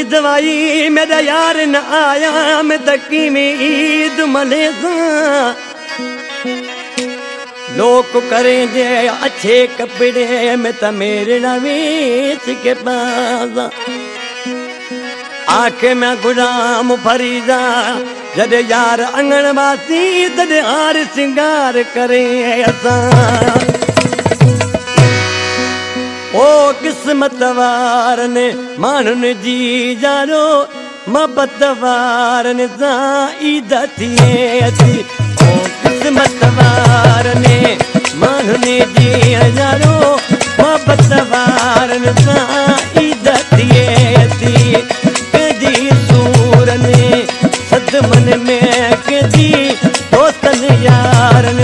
दवाई मेरा यार न आया मैं तकी में ईद मने लोग करें जे अच्छे कपड़े में त मेरे नवीच के पास आँख में गुलाम फरीदा जद यार अंगनवासी तद हार सिंगार करें असा ओ किस्मत वार ने मानुन जी जानो मोहब्बत वार ने ईद थिए अची ओ किस्मत वार ने मानुन जी जानो मोहब्बत वार ने ईद थिए अची कदी सूर ने सद मन में कदी दोस्तन यारन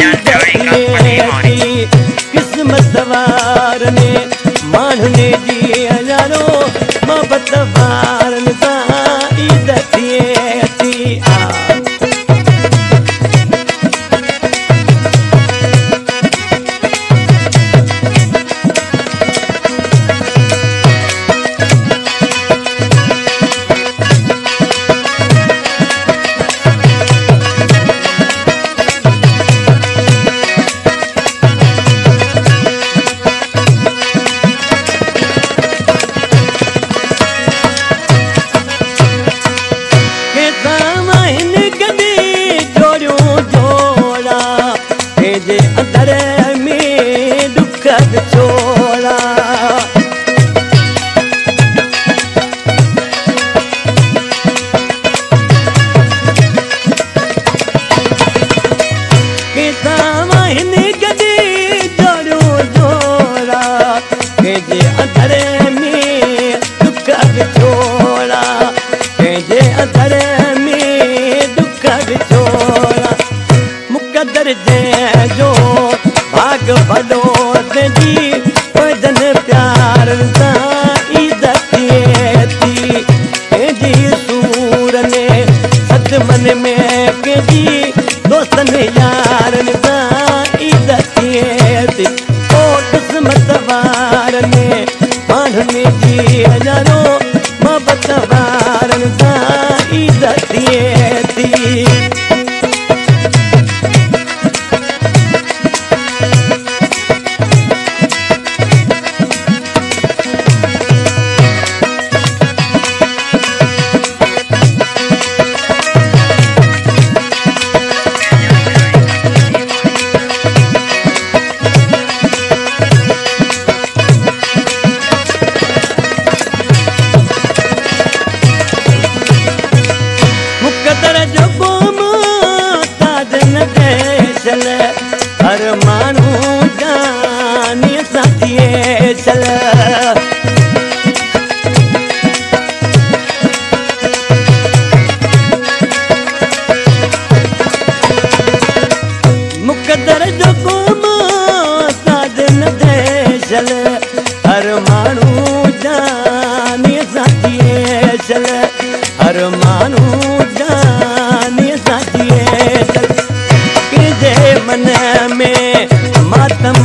ईद थिए अची किस्मत वार ने मानुने जी जानो मोहब्बत वार ने ईद थिए अची जो भाग भलो जी वजन प्यार ईद थिए थी जी सूर ने सद मन में जी दोस्तन यारन ईद थिए थी ओ किस्मत वार ने मानुने जी जानो मोहब्बत वारन ईद थिए थी हर मानू जाने साथिए चल मुकदर जो कोम साधन दे चल हर मानू जाने साथिए चल हर मानू जाने साथिए चल मन में मातम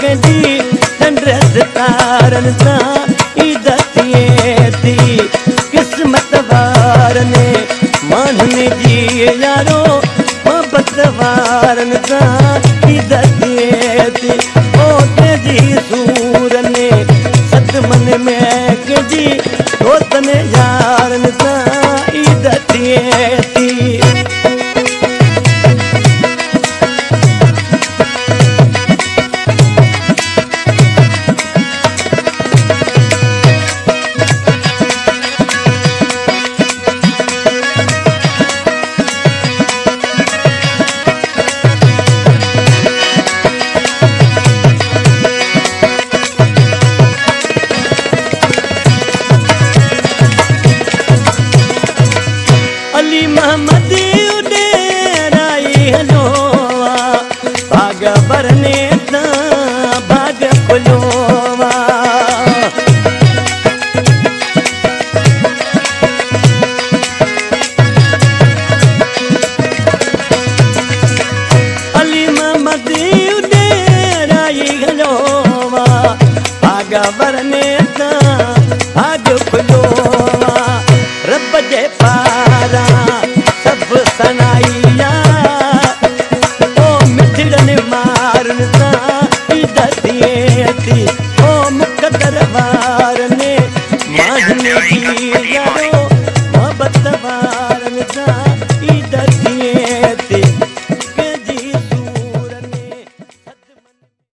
कदी चंद्रस तारन ईद थिए थी किस्मत वार ने मानुने जी यारो मोहब्बत वारन ईद थिए थी ओ तेजी सूर ने सद मन में कदी दोस्तन यारन ईद थिए थी भाग खुलोवा अली मोहम्मद भाग वरने भाग खुलो दरबार में माझ में